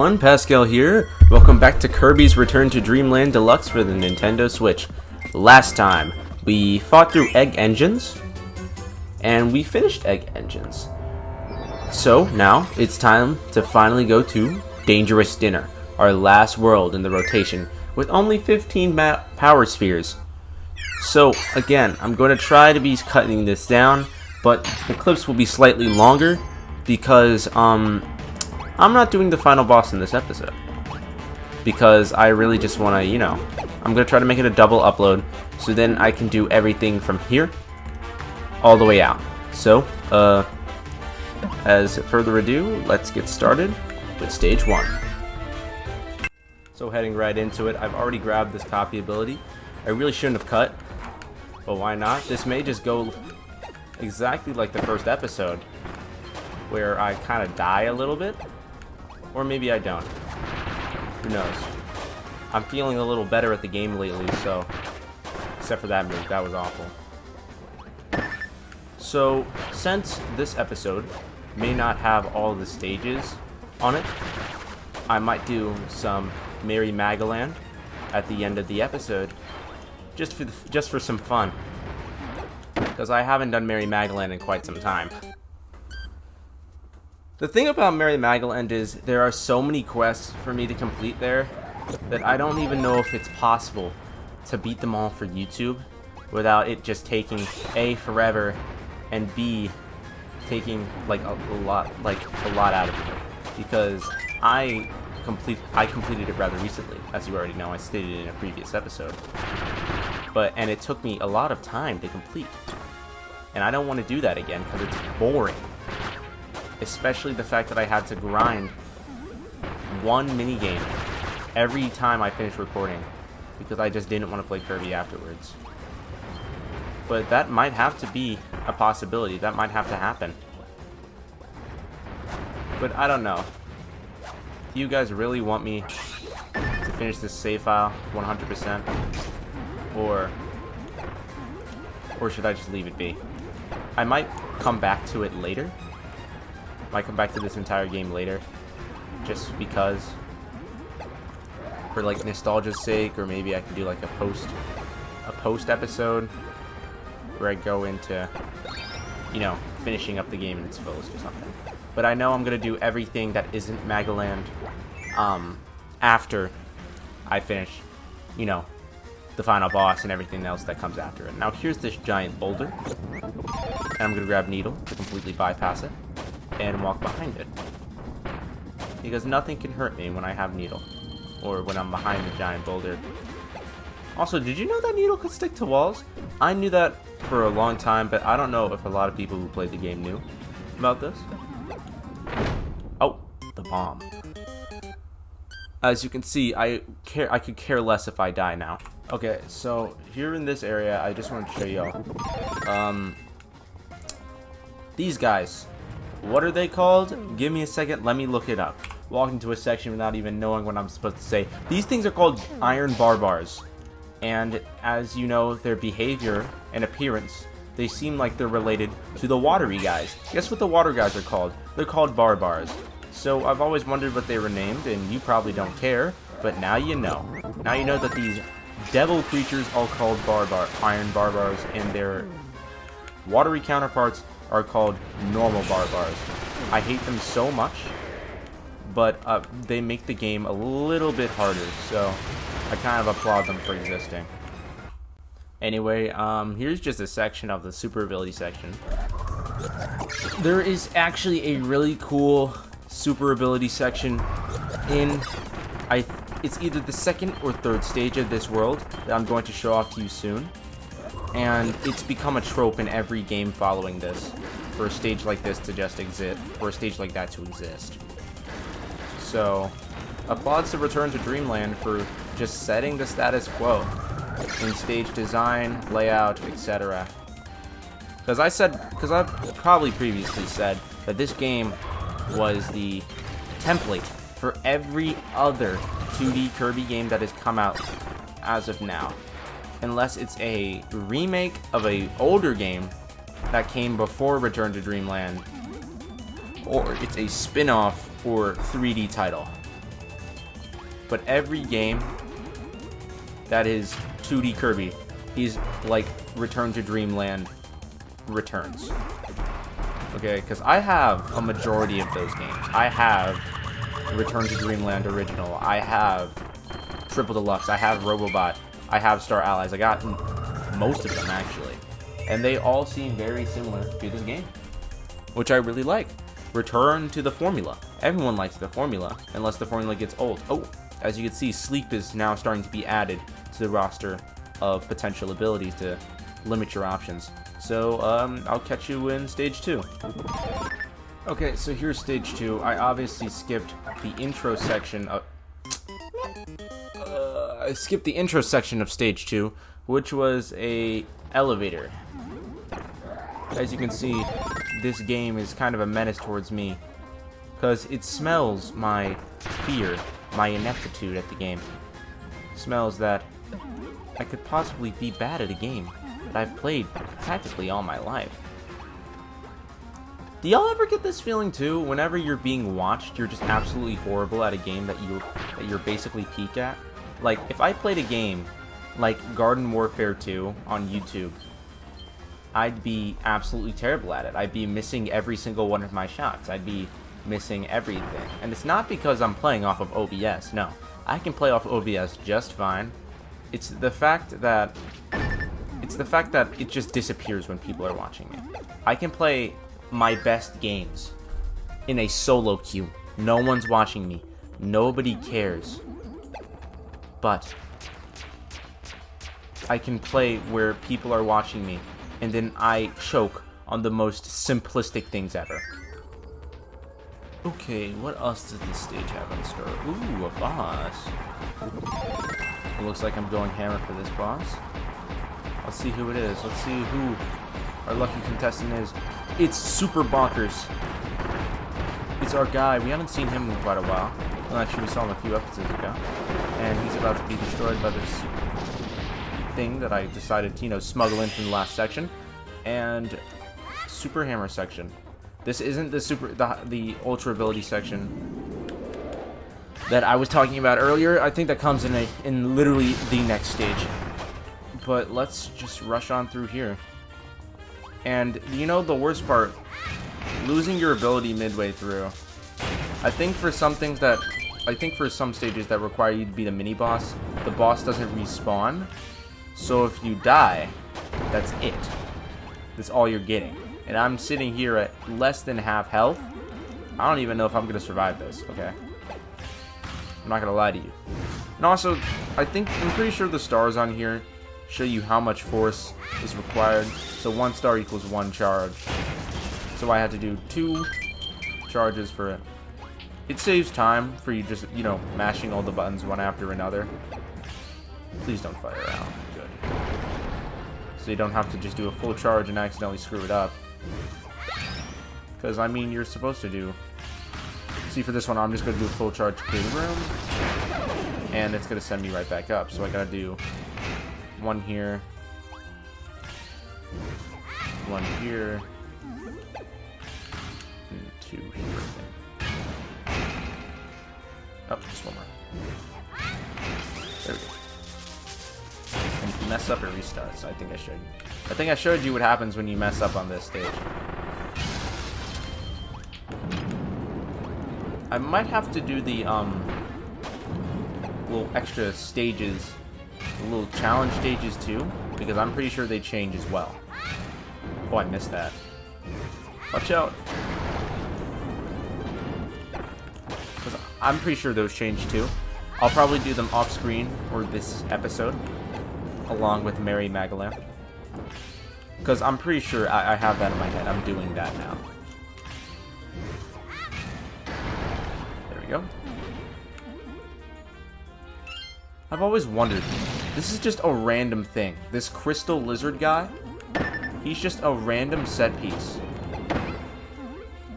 Pascal here. Welcome back to Kirby's Return to Dreamland Deluxe for the Nintendo Switch. Last time, we fought through Egg Engines, and we finished Egg Engines. So, now, it's time to finally go to Dangerous Dinner, our last world in the rotation, with only 15 power spheres. So, again, I'm going to try to be cutting this down, but the clips will be slightly longer, because, I'm not doing the final boss in this episode. Because I really just want to, I'm going to try to make it a double upload, so then I can do everything from here, all the way out. So, as further ado, let's get started with stage 1. So heading right into it, I've already grabbed this copy ability. I really shouldn't have cut, but why not? This may just go exactly like the first episode, where I kind of die a little bit. Or maybe I don't. Who knows? I'm feeling a little better at the game lately, so... Except for that move, that was awful. So, since this episode may not have all the stages on it, I might do some Merry Magaland at the end of the episode, just for some fun. Because I haven't done Merry Magaland in quite some time. The thing about Merry Magaland is there are so many quests for me to complete there that I don't even know if it's possible to beat them all for YouTube without it just taking A, forever, and B, taking like a lot out of it. Because I completed it rather recently, as you already know. I stated in a previous episode. And it took me a lot of time to complete. And I don't want to do that again because it's boring. Especially the fact that I had to grind one minigame every time I finished recording because I just didn't want to play Kirby afterwards. But that might have to be a possibility. That might have to happen. But I don't know. Do you guys really want me to finish this save file 100%? Or should I just leave it be? I might come back to it later. Might come back to this entire game later, just because, for like nostalgia's sake, or maybe I can do like a post episode where I go into, finishing up the game in its fullest or something. But I know I'm gonna do everything that isn't Magaland, after I finish, the final boss and everything else that comes after it. Now here's this giant boulder, and I'm gonna grab Needle to completely bypass it and walk behind it, because nothing can hurt me when I have Needle, or when I'm behind the giant boulder. Also, did you know that Needle could stick to walls? I knew that for a long time, but I don't know if a lot of people who played the game knew about this. Oh, the bomb. As you can see, I could care less if I die now. Okay, so here in this area, I just want to show y'all. These guys. What are they called? Give me a second, let me look it up. Walk into a section without even knowing what I'm supposed to say. These things are called iron barbars. And as you know, their behavior and appearance, they seem like they're related to the watery guys. Guess what the water guys are called? They're called barbars. So I've always wondered what they were named, and you probably don't care, but now you know. Now you know that these devil creatures are called iron barbars, and their watery counterparts are called normal barbars. I hate them so much, but they make the game a little bit harder, so I kind of applaud them for existing. Anyway, here's just a section of the super ability section. There is actually a really cool super ability section in, it's either the second or third stage of this world that I'm going to show off to you soon. And it's become a trope in every game following this, for a stage like this to just exist, or a stage like that to exist. So, applauds to Return to Dreamland for just setting the status quo in stage design, layout, etc. Because I've probably previously said that this game was the template for every other 2D Kirby game that has come out as of now. Unless it's a remake of an older game that came before Return to Dreamland, or it's a spin-off or 3D title. but every game that is 2D Kirby is like Return to Dreamland returns. Okay, because I have a majority of those games. I have Return to Dreamland Original. I have Triple Deluxe. I have Robobot. I have Star Allies. I got most of them, actually. And they all seem very similar to this game, which I really like. Return to the formula. Everyone likes the formula, unless the formula gets old. Oh, as you can see, Sleep is now starting to be added to the roster of potential abilities to limit your options. So, I'll catch you in Stage 2. Okay, so here's Stage 2. I obviously skipped the intro section of... I skipped the intro section of Stage 2, which was a elevator. As you can see, this game is kind of a menace towards me, because it smells my fear, my ineptitude at the game. It smells that I could possibly be bad at a game that I've played practically all my life. Do y'all ever get this feeling too? Whenever you're being watched, you're just absolutely horrible at a game that you're basically peak at? Like, if I played a game like Garden Warfare 2 on YouTube, I'd be absolutely terrible at it. I'd be missing every single one of my shots. I'd be missing everything. And it's not because I'm playing off of OBS, no. I can play off OBS just fine. It's the fact that it just disappears when people are watching me. I can play my best games in a solo queue. No one's watching me. Nobody cares. But I can play where people are watching me, and then I choke on the most simplistic things ever. Okay, what else does this stage have in store? Ooh, a boss. It looks like I'm going hammer for this boss. Let's see who it is. Let's see who our lucky contestant is. It's Super Bonkers. It's our guy. We haven't seen him in quite a while. Well, actually, we saw him a few episodes ago. And he's about to be destroyed by this thing that I decided to, you know, smuggle in from the last section. And Super Hammer section. This isn't the Ultra Ability section that I was talking about earlier. I think that comes in literally the next stage. But let's just rush on through here. And you know the worst part, losing your ability midway through. I think for some stages that require you to beat a mini boss, the boss doesn't respawn. So if you die, that's it. That's all you're getting. And I'm sitting here at less than half health. I don't even know if I'm gonna survive this, okay? I'm not gonna lie to you. And also, I'm pretty sure the stars on here show you how much force is required. So 1 star equals 1 charge. So I had to do 2 charges for it. It saves time for you just, you know, mashing all the buttons one after another. Please don't fire out. Good. So you don't have to just do a full charge and accidentally screw it up. Because, I mean, you're supposed to do... See, for this one, I'm just going to do a full charge to clear the room. And it's going to send me right back up. So I got to do 1 here. 1 here. And 2 here, I think. Oh, just 1 more. There we go. And if you mess up, it restarts. I think I showed you what happens when you mess up on this stage. I might have to do the little extra stages, the little challenge stages too, because I'm pretty sure they change as well. Oh, I missed that. Watch out. I'm pretty sure those change too. I'll probably do them off screen or this episode, along with Mary Magdalene. Because I'm pretty sure I have that in my head. I'm doing that now. There we go. I've always wondered, this is just a random thing. This crystal lizard guy, he's just a random set piece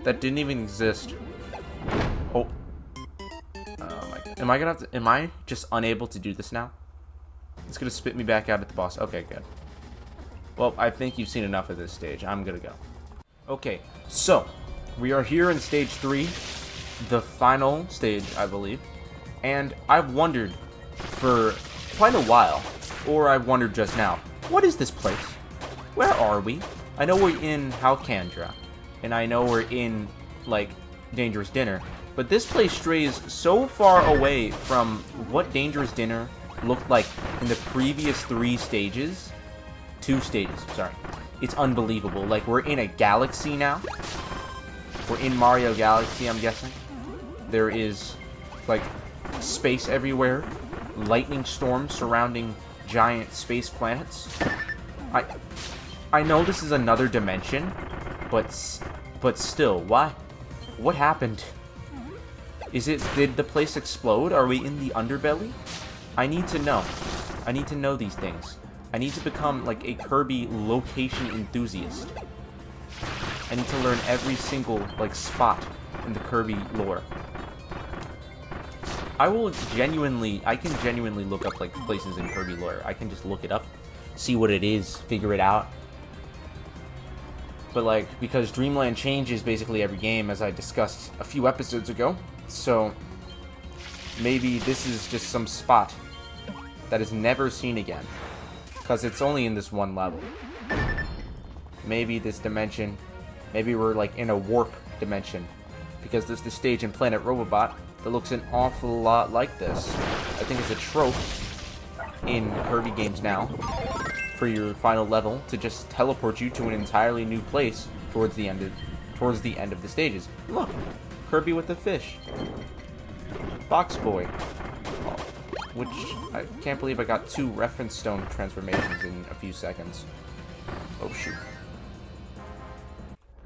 that didn't even exist. Oh. Oh my god. Am I just unable to do this now? It's gonna spit me back out at the boss. Okay, good. Well, I think you've seen enough of this stage. I'm gonna go. Okay, so we are here in stage 3, the final stage, I believe. And I've wondered for quite a while, or I've wondered just now, what is this place? Where are we? I know we're in Halcandra, and I know we're in, like, Dangerous Dinner, but this place strays so far away from what Dangerous Dinner looked like in the previous 2 stages. Sorry. It's unbelievable. Like, we're in a galaxy now. We're in Mario Galaxy, I'm guessing. There is, like, space everywhere. Lightning storms surrounding giant space planets. I know this is another dimension, but still, why? What happened? Did the place explode? Are we in the underbelly? I need to know. I need to know these things. I need to become, like, a Kirby location enthusiast. I need to learn every single, like, spot in the Kirby lore. I can genuinely look up, like, places in Kirby lore. I can just look it up, see what it is, figure it out. But, like, because Dreamland changes basically every game, as I discussed a few episodes ago, so maybe this is just some spot that is never seen again, because it's only in this one level. Maybe this dimension, maybe we're, like, in a warp dimension, because there's this stage in Planet Robobot that looks an awful lot like this. I think it's a trope in Kirby games now for your final level to just teleport you to an entirely new place towards the end of the stages. Look, Kirby with the fish, Box Boy, which I can't believe I got 2 reference stone transformations in a few seconds. Oh shoot.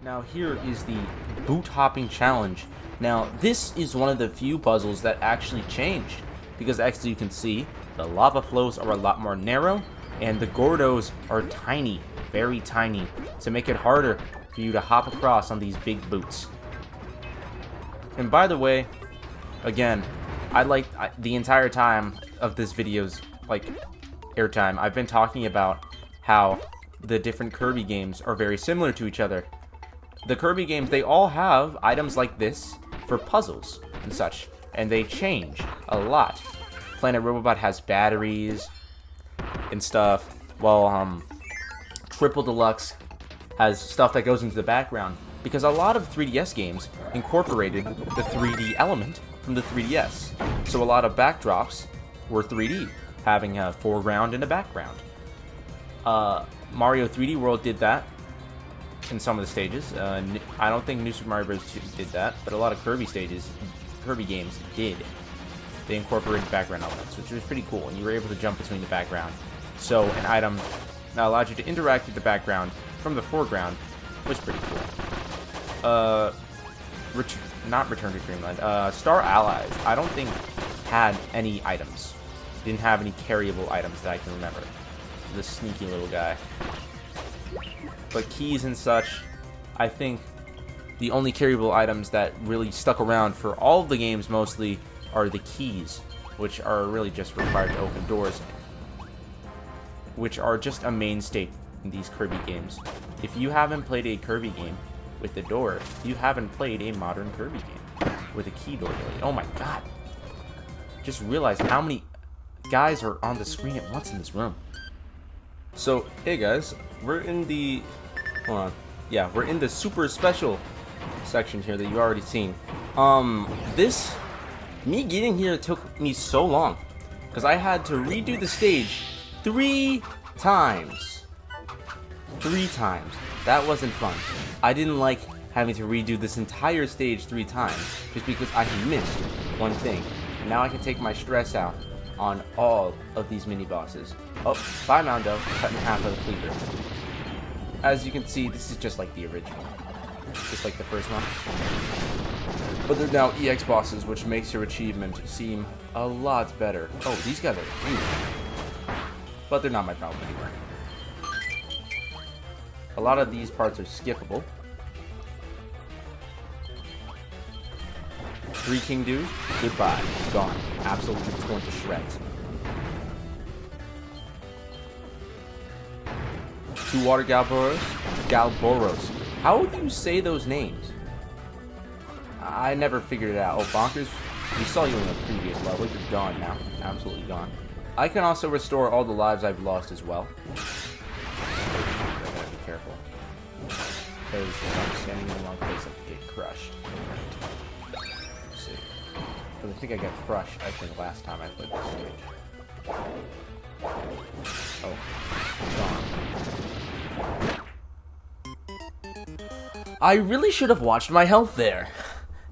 Now here is the boot hopping challenge. Now this is one of the few puzzles that actually changed, because as you can see, the lava flows are a lot more narrow, and the Gordos are tiny, very tiny, to make it harder for you to hop across on these big boots. And by the way, again, the entire time of this video's, like, airtime, I've been talking about how the different Kirby games are very similar to each other. The Kirby games, they all have items like this for puzzles and such, and they change a lot. Planet Robobot has batteries and stuff, while Triple Deluxe has stuff that goes into the background, because a lot of 3DS games incorporated the 3D element from the 3DS. So a lot of backdrops were 3D, having a foreground and a background. Mario 3D World did that in some of the stages. I don't think New Super Mario Bros. 2 did that, but a lot of Kirby games did. They incorporated background elements, which was pretty cool, and you were able to jump between the background. So an item that allowed you to interact with the background from the foreground was pretty cool. Not Return to Dreamland. Star Allies, I don't think had any items. Didn't have any carryable items that I can remember. This sneaky little guy. But keys and such, I think the only carryable items that really stuck around for all of the games mostly are the keys, which are really just required to open doors, which are just a mainstay in these Kirby games. If you haven't played a Kirby game with the door, you haven't played a modern Kirby game with a key door, really. Oh my god. Just realized how many guys are on the screen at once in this room. So, hey guys, we're in the, we're in the super special section here that you've already seen. Me getting here took me so long, because I had to redo the stage 3 times. 3 times. That wasn't fun. I didn't like having to redo this entire stage 3 times, just because I missed one thing. And now I can take my stress out on all of these mini-bosses. Oh, bye Moundo, cut in half of the cleaver. As you can see, this is just like the original. Just like the first one. But they're now EX bosses, which makes your achievement seem a lot better. Oh, these guys are huge. But they're not my problem anymore. A lot of these parts are skippable. 3 King Dudes, goodbye, gone. Absolutely torn to shreds. 2 Water Galboros. How do you say those names? I never figured it out. Oh, Bonkers We saw you in the previous level. You're gone now. Absolutely gone. I can also restore all the lives I've lost as well. I gotta be careful. Because if I'm standing in the wrong place, I could get crushed. Let's see. Because I think I got crushed, I think, last time I played this stage. Oh. Gone. I really should have watched my health there.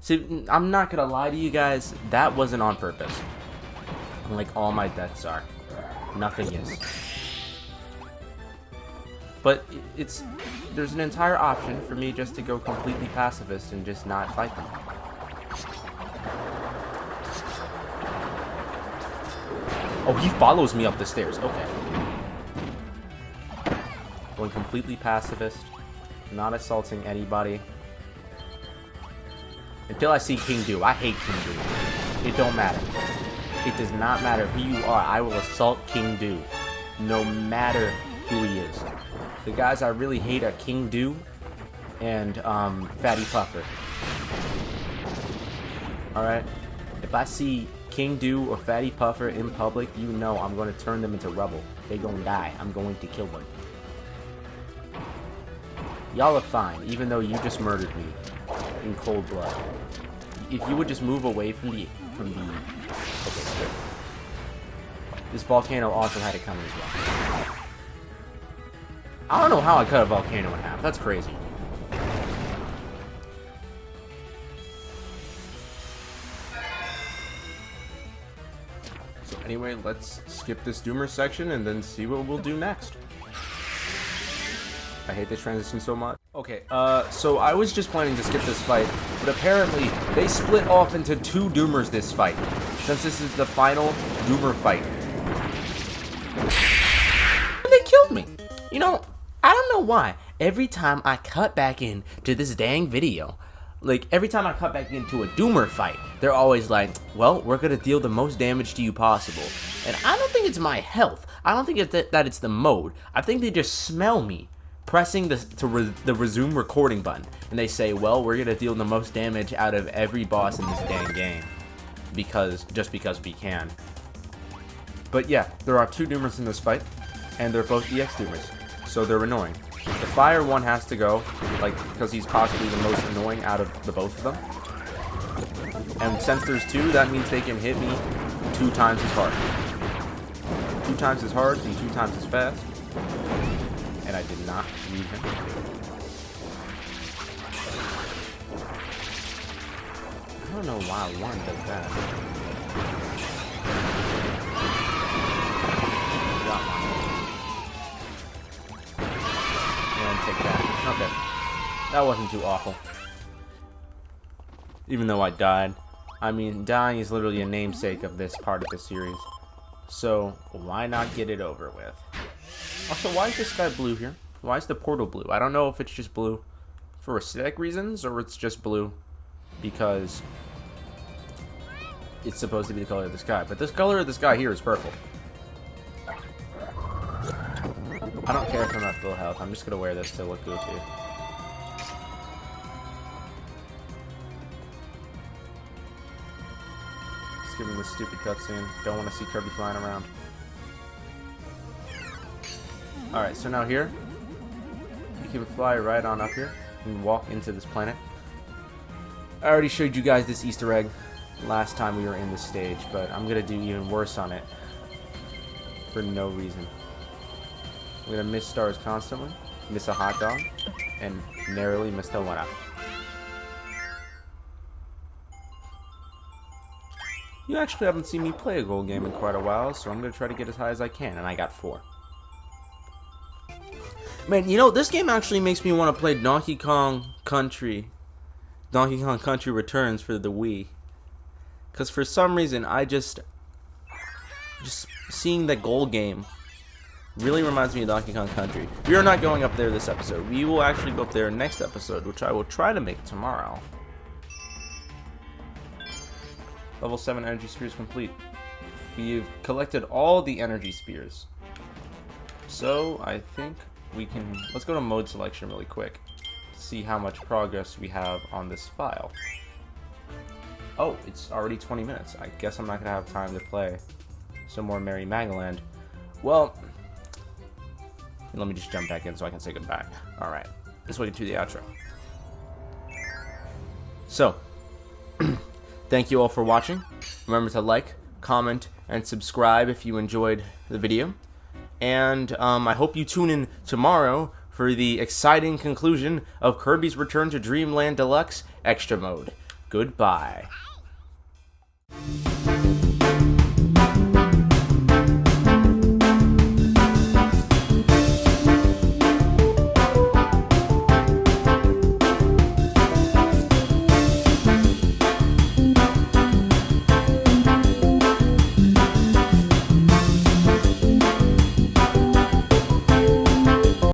See, I'm not gonna lie to you guys, that wasn't on purpose. Like all my deaths are. Nothing is. But there's an entire option for me just to go completely pacifist and just not fight them. Oh, he follows me up the stairs. Okay. Going completely pacifist, not assaulting anybody. Until I see King Do. I hate King Do. It don't matter. It does not matter who you are. I will assault King Do. No matter who he is. The guys I really hate are King Do and Fatty Puffer. Alright? If I see King Do or Fatty Puffer in public, you know I'm going to turn them into rubble. They're going to die. I'm going to kill them. Y'all are fine, even though you just murdered me in cold blood. If you would just move away from the okay, good. This volcano also had it coming as well. I don't know how I cut a volcano in half. That's crazy. So anyway, let's skip this Doomer section and then see what we'll do next. I hate this transition so much. Okay, so I was just planning to skip this fight, but apparently they split off into 2 Doomers this fight, since this is the final Doomer fight. They killed me. You know, I don't know why. Every time I cut back into this dang video, like every time I cut back into a Doomer fight, they're always like, well, we're gonna deal the most damage to you possible. And I don't think it's my health. I don't think it's that it's the mode. I think they just smell me pressing the resume recording button, and they say, well, we're gonna deal the most damage out of every boss in this dang game, just because we can. But yeah, there are 2 Doomers in this fight, and they're both EX Doomers, so they're annoying. The fire one has to go, like, because he's possibly the most annoying out of the both of them. And since there's 2, that means they can hit me 2 times as hard. 2 times as hard and 2 times as fast. And I did not read him. I don't know why one does that. And take that. Okay. That wasn't too awful. Even though I died. I mean, dying is literally a namesake of this part of the series. So, why not get it over with? Also, why is this sky blue here? Why is the portal blue? I don't know if it's just blue for aesthetic reasons or it's just blue because it's supposed to be the color of the sky. But this color of the sky here is purple. I don't care if I'm at full health. I'm just going to wear this to look goofy. Skipping this stupid cutscene. Don't want to see Kirby flying around. Alright, so now here, you can fly right on up here and walk into this planet. I already showed you guys this Easter egg last time we were in this stage, but I'm going to do even worse on it for no reason. I'm going to miss stars constantly, miss a hot dog, and narrowly miss the one up. You actually haven't seen me play a gold game in quite a while, so I'm going to try to get as high as I can, and I got 4. Man, you know, this game actually makes me want to play Donkey Kong Country Returns for the Wii. Because for some reason, I just seeing the gold game really reminds me of Donkey Kong Country. We are not going up there this episode. We will actually go up there next episode, which I will try to make tomorrow. Level 7 energy spheres complete. We've collected all the energy spheres. So, I think we can... Let's go to mode selection really quick to see how much progress we have on this file. Oh, it's already 20 minutes. I guess I'm not going to have time to play some more Merry Magaland. Well, let me just jump back in so I can say goodbye. Alright, let's wait to the outro. So, thank you all for watching. Remember to like, comment, and subscribe if you enjoyed the video. And I hope you tune in tomorrow for the exciting conclusion of Kirby's Return to Dreamland Deluxe Extra Mode. Goodbye.